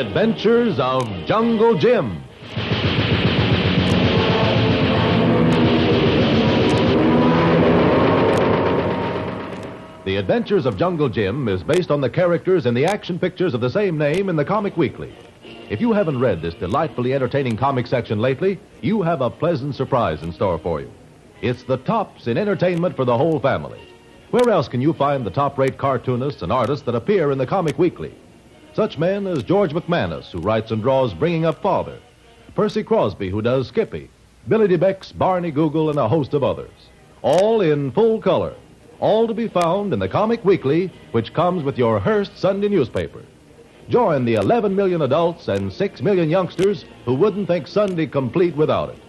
Adventures of Jungle Jim. The Adventures of Jungle Jim is based on the characters in the action pictures of the same name in the Comic Weekly. If you haven't read this delightfully entertaining comic section lately, you have a pleasant surprise in store for you. It's the tops in entertainment for the whole family. Where else can you find the top-rate cartoonists and artists that appear in the Comic Weekly? Such men as George McManus, who writes and draws Bringing Up Father, Percy Crosby, who does Skippy, Billy DeBeck's Barney Google, and a host of others. All in full color. All to be found in the Comic Weekly, which comes with your Hearst Sunday newspaper. Join the 11 million adults and 6 million youngsters who wouldn't think Sunday complete without it.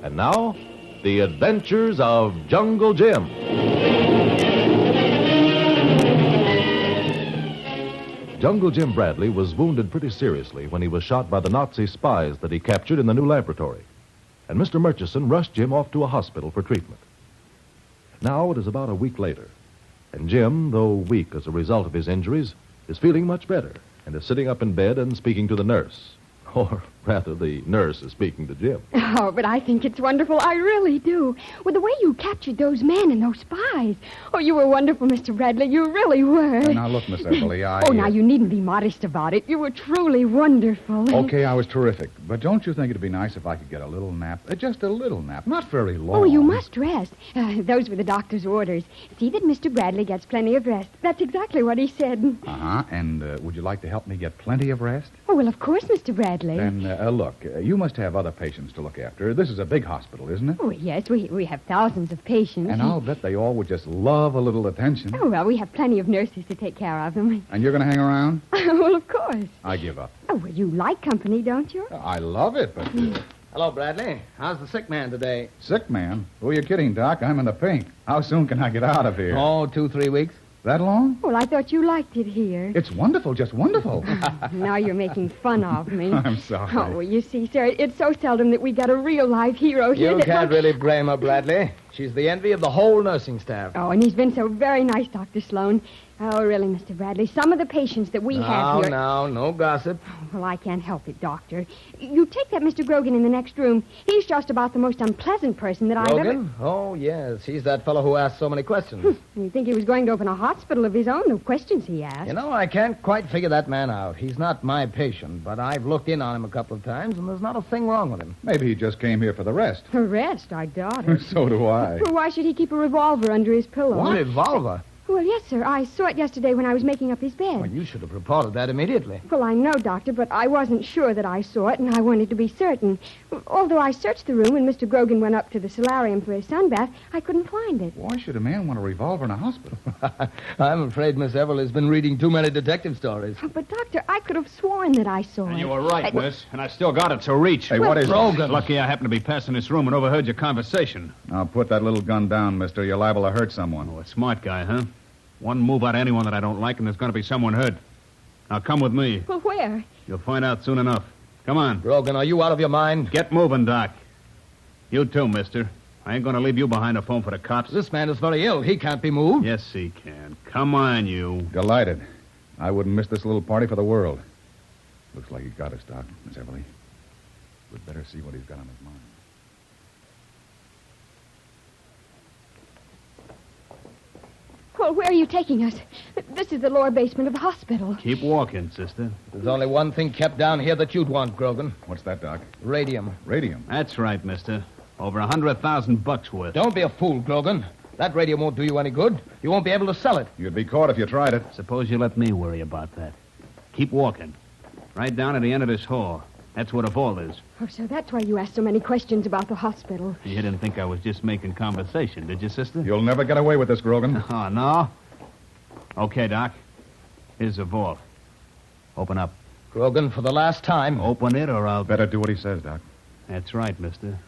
And now, The Adventures of Jungle Jim. Jungle Jim Bradley was wounded pretty seriously when he was shot by the Nazi spies that he captured in the new laboratory. And Mr. Murchison rushed Jim off to a hospital for treatment. Now it is about a week later, and Jim, though weak as a result of his injuries, is feeling much better and is sitting up in bed and speaking to the nurse. Or rather, the nurse is speaking to Jim. Oh, but I think it's wonderful. I really do. With the way you captured those men and those spies. Oh, you were wonderful, Mr. Bradley. You really were. Now, look, Miss Everly, now, you needn't be modest about it. You were truly wonderful. Okay, I was terrific. But don't you think it'd be nice if I could get a little nap? Just a little nap. Not very long. Oh, you must rest. Those were the doctor's orders. See that Mr. Bradley gets plenty of rest. That's exactly what he said. Uh-huh. And would you like to help me get plenty of rest? Oh, well, of course, Mr. Bradley. Then, look, you must have other patients to look after. This is a big hospital, isn't it? Oh, yes, we have thousands of patients. And I'll bet they all would just love a little attention. Oh, well, we have plenty of nurses to take care of them. And you're going to hang around? Well, of course. I give up. Oh, well, you like company, don't you? I love it, but... Hello, Bradley. How's the sick man today? Sick man? Who are you kidding, Doc? I'm in the pink. How soon can I get out of here? Oh, 2-3 weeks. That long? Well, I thought you liked it here. It's wonderful, just wonderful. Now you're making fun of me. I'm sorry. Oh, well, you see, sir, it's so seldom that we get a real live hero here. You can't really blame her, Bradley. She's the envy of the whole nursing staff. Oh, and he's been so very nice, Dr. Sloan. Oh, really, Mr. Bradley, some of the patients that we have here... Now, no gossip. Well, I can't help it, Doctor. You take that Mr. Grogan in the next room. He's just about the most unpleasant person that I've ever... Grogan? Oh, yes. He's that fellow who asks so many questions. You'd think he was going to open a hospital of his own, the questions he asked. You know, I can't quite figure that man out. He's not my patient, but I've looked in on him a couple of times, and there's not a thing wrong with him. Maybe he just came here for the rest. Rest? I doubt it. So do I. Well, why should he keep a revolver under his pillow? What? Revolver? Well, yes, sir. I saw it yesterday when I was making up his bed. Well, you should have reported that immediately. Well, I know, Doctor, but I wasn't sure that I saw it, and I wanted to be certain. Although I searched the room when Mr. Grogan went up to the solarium for his sunbath, I couldn't find it. Why should a man want a revolver in a hospital? I'm afraid Miss Everly's been reading too many detective stories. But, Doctor, I could have sworn that I saw it. And you were right, miss. And I still got it, so reach. Hey, what is Grogan? Lucky I happened to be passing this room and overheard your conversation. Now, put that little gun down, mister. You're liable to hurt someone. Oh, a smart guy, huh? One move out of anyone that I don't like, and there's going to be someone hurt. Now, come with me. Well, where? You'll find out soon enough. Come on. Grogan, are you out of your mind? Get moving, Doc. You too, mister. I ain't going to leave you behind to phone for the cops. This man is very ill. He can't be moved. Yes, he can. Come on, you. Delighted. I wouldn't miss this little party for the world. Looks like he got us, Doc, Miss Everly. We'd better see what he's got on his mind. Well, where are you taking us? This is the lower basement of the hospital. Keep walking, sister. There's only one thing kept down here that you'd want, Grogan. What's that, Doc? Radium. Radium. That's right, mister. Over $100,000 worth. Don't be a fool, Grogan. That radium won't do you any good. You won't be able to sell it. You'd be caught if you tried it. Suppose you let me worry about that. Keep walking. Right down at the end of this hall. That's where the vault is. Oh, so that's why you asked so many questions about the hospital. You didn't think I was just making conversation, did you, sister? You'll never get away with this, Grogan. Oh, no? Okay, Doc. Here's the vault. Open up. Grogan, for the last time. Open it or I'll... Better do what he says, Doc. That's right, mister.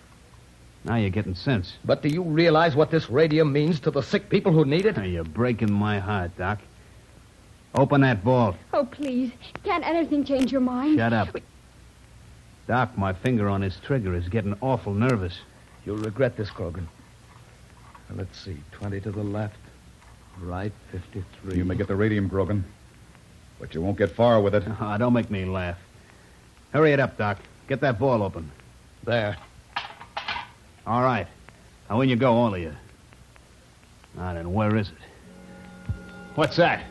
Now you're getting sense. But do you realize what this radium means to the sick people who need it? You're breaking my heart, Doc. Open that vault. Oh, please. Can't anything change your mind? Shut up. Doc, my finger on his trigger is getting awful nervous. You'll regret this, Grogan. Let's see. 20 to the left. Right, 53. You may get the radium, Grogan. But you won't get far with it. Don't make me laugh. Hurry it up, Doc. Get that ball open. There. All right. Now, in you go, all of you. Now, then, where is it? What's that?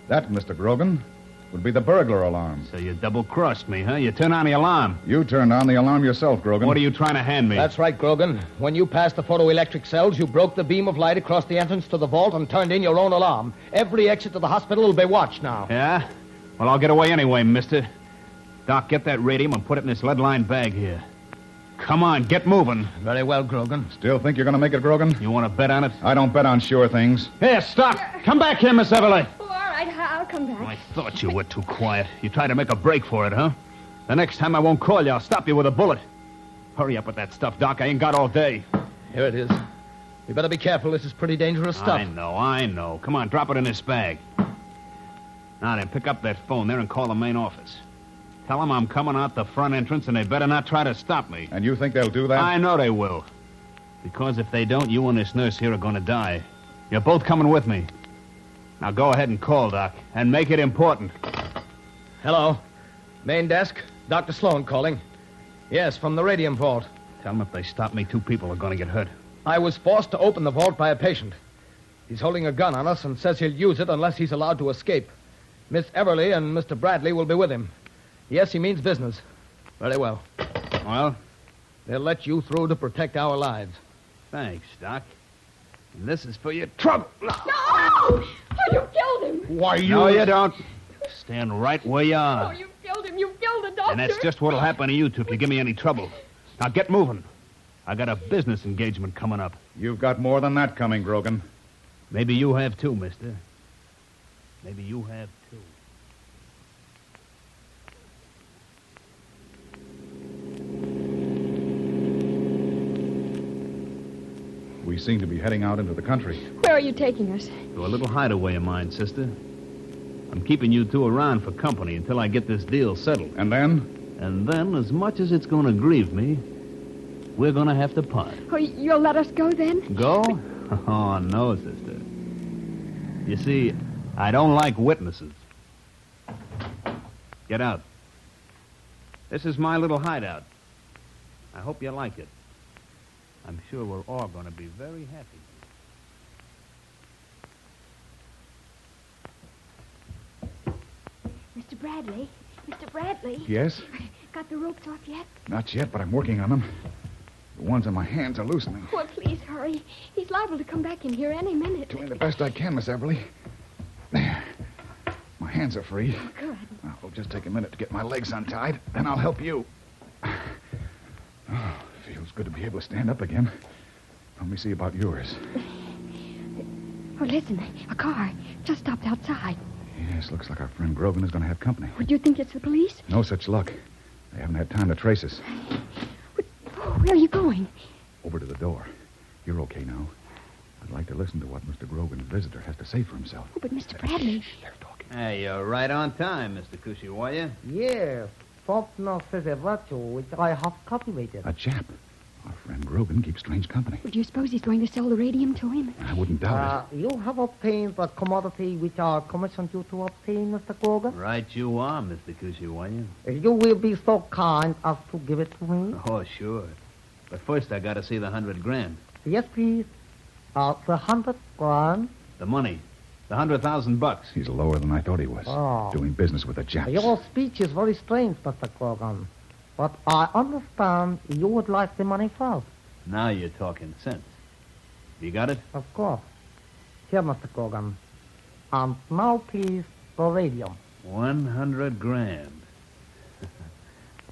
That, Mr. Grogan, would be the burglar alarm. So you double-crossed me, huh? You turned on the alarm. You turned on the alarm yourself, Grogan. What are you trying to hand me? That's right, Grogan. When you passed the photoelectric cells, you broke the beam of light across the entrance to the vault and turned in your own alarm. Every exit to the hospital will be watched now. Yeah? Well, I'll get away anyway, mister. Doc, get that radium and put it in this lead-lined bag here. Come on, get moving. Very well, Grogan. Still think you're going to make it, Grogan? You want to bet on it? I don't bet on sure things. Here, stop. Come back here, Miss Everly. Oh, all right, I'll come back. I thought you were too quiet. You tried to make a break for it, huh? The next time I won't call you. I'll stop you with a bullet. Hurry up with that stuff, Doc. I ain't got all day. Here it is. You better be careful. This is pretty dangerous stuff. I know. Come on, drop it in this bag. Now then, pick up that phone there and call the main office. Tell them I'm coming out the front entrance and they better not try to stop me. And you think they'll do that? I know they will. Because if they don't, you and this nurse here are going to die. You're both coming with me. Now go ahead and call, Doc, and make it important. Hello. Main desk. Dr. Sloan calling. Yes, from the radium vault. Tell them if they stop me, 2 people are going to get hurt. I was forced to open the vault by a patient. He's holding a gun on us and says he'll use it unless he's allowed to escape. Miss Everly and Mr. Bradley will be with him. Yes, he means business. Very well. Well? They'll let you through to protect our lives. Thanks, Doc. And this is for your trouble. No! Oh, you killed him. Why, No, you don't. Stand right where you are. Oh, you killed him. You killed the doctor. And that's just what'll happen to you two if you give me any trouble. Now get moving. I got a business engagement coming up. You've got more than that coming, Grogan. Maybe you have too, mister. Maybe you have too. We seem to be heading out into the country. Where are you taking us? To a little hideaway of mine, sister. I'm keeping you two around for company until I get this deal settled. And then? And then, as much as it's going to grieve me, we're going to have to part. Oh, you'll let us go then? Go? Oh, no, sister. You see, I don't like witnesses. Get out. This is my little hideout. I hope you like it. I'm sure we're all going to be very happy. Mr. Bradley? Mr. Bradley? Yes? Got the ropes off yet? Not yet, but I'm working on them. The ones on my hands are loosening. Well, please hurry. He's liable to come back in here any minute. Doing the best I can, Miss Everly. There. My hands are free. Oh, good. Now, it'll just take a minute to get my legs untied, then I'll help you. Oh, feels good to be able to stand up again. Let me see about yours. Oh, listen. A car just stopped outside. Yes, looks like our friend Grogan is going to have company. Would you think it's the police? No such luck. They haven't had time to trace us. Where are you going? Over to the door. You're okay now. I'd like to listen to what Mr. Grogan's visitor has to say for himself. Oh, but Mr. Bradley... They're talking. Hey, you're right on time, Mr. Kushiwaya. Yes, Faulkner says a virtue which I have cultivated. A chap. Our friend Grogan keeps strange company. Would you suppose he's going to sell the radium to him? I wouldn't doubt You have obtained the commodity which I commissioned you to obtain, Mr. Grogan. Right you are, Mr. Kushiwaya. You will be so kind as to give it to me. Oh, sure. But first I got to see the $100,000. Yes, please. The 100 grand. The money. The $100,000. it. He's lower than I thought he was. Oh. Doing business with the Japs. Your speech is very strange, Mr. Grogan. But I understand you would like the money first. Now you're talking sense. You got it? Of course. Here, Mr. Grogan. And now, please, the radium. $100,000.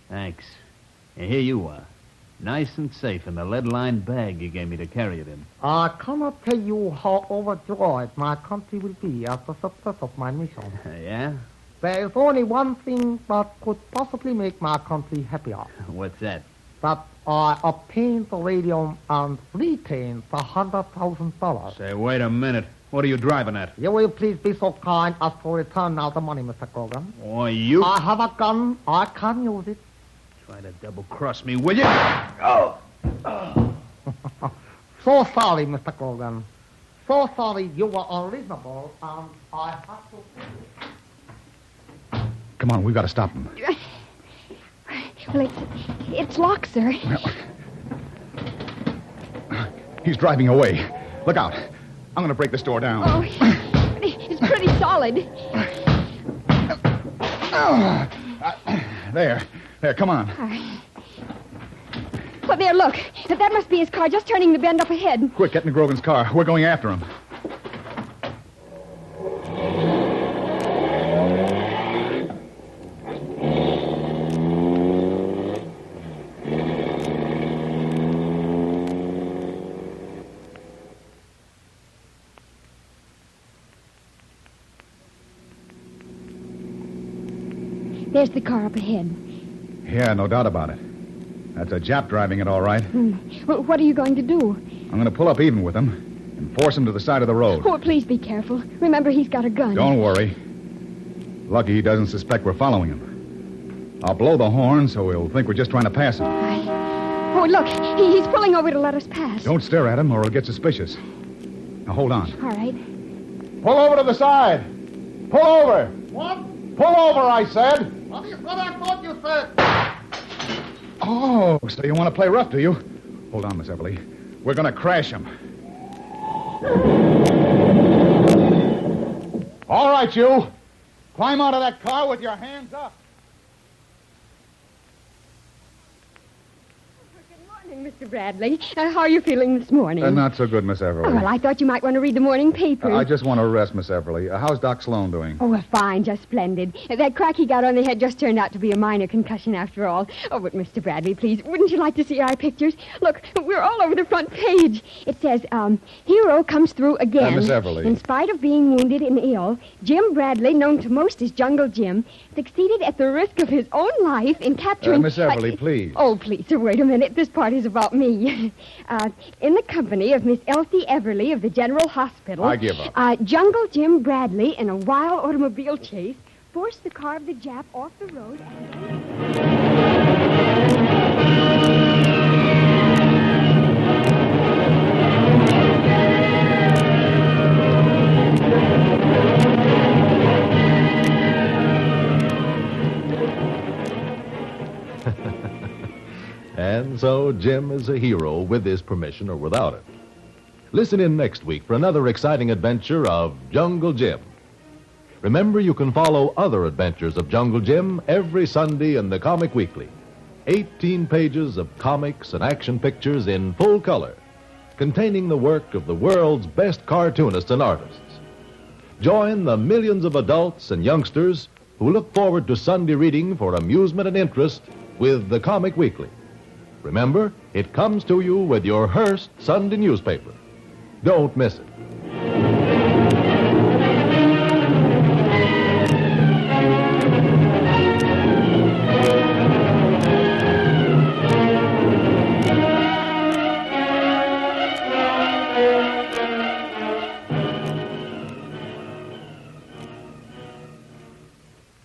Thanks. And here you are. Nice and safe in the lead-lined bag you gave me to carry it in. I cannot tell you how overjoyed my country will be at the success of my mission. Yeah? There is only one thing that could possibly make my country happier. What's that? That I obtain the radium and retain the $100,000. Say, wait a minute. What are you driving at? You will please be so kind as to return now the money, Mr. Grogan. Oh, you... I have a gun. I can use it. Try to double-cross me, will you? Oh! So sorry, Mr. Grogan. So sorry you were unreasonable, and I have to... Come on, we've got to stop him. Well, it's locked, sir. He's driving away. Look out. I'm going to break this door down. Oh, it's pretty solid. There, come on. All right. Well, there, look. That must be his car just turning the bend up ahead. Quick, get in Grogan's car. We're going after him. There's the car up ahead. Yeah, no doubt about it. That's a Jap driving it, all right. Well, what are you going to do? I'm going to pull up even with him and force him to the side of the road. Oh, please be careful. Remember, he's got a gun. Don't worry. Lucky he doesn't suspect we're following him. I'll blow the horn so he'll think we're just trying to pass him. Oh, look. He's pulling over to let us pass. Don't stare at him or he'll get suspicious. Now, hold on. All right. Pull over to the side. Pull over. What? Pull over, I said. What I thought you said. Oh, so you want to play rough, do you? Hold on, Miss Everly. We're going to crash him. All right, you. Climb out of that car with your hands up. Good morning, Mr. Bradley. How are you feeling this morning? Not so good, Miss Everly. Oh, well, I thought you might want to read the morning paper. I just want to rest, Miss Everly. How's Doc Sloan doing? Oh, well, fine, just splendid. That crack he got on the head just turned out to be a minor concussion after all. Oh, but Mr. Bradley, please, wouldn't you like to see our pictures? Look, we're all over the front page. It says, hero comes through again. Miss Everly. In spite of being wounded and ill, Jim Bradley, known to most as Jungle Jim, succeeded at the risk of his own life in capturing... Miss Everly, please. Oh, please, sir, wait a minute. This part is about me. In the company of Miss Elsie Everly of the General Hospital... I give up. Jungle Jim Bradley, in a wild automobile chase, forced the car of the Jap off the road And so Jim is a hero with his permission or without it. Listen in next week for another exciting adventure of Jungle Jim. Remember, you can follow other adventures of Jungle Jim every Sunday in the Comic Weekly. 18 pages of comics and action pictures in full color, containing the work of the world's best cartoonists and artists. Join the millions of adults and youngsters who look forward to Sunday reading for amusement and interest with the Comic Weekly. Remember, it comes to you with your Hearst Sunday newspaper. Don't miss it.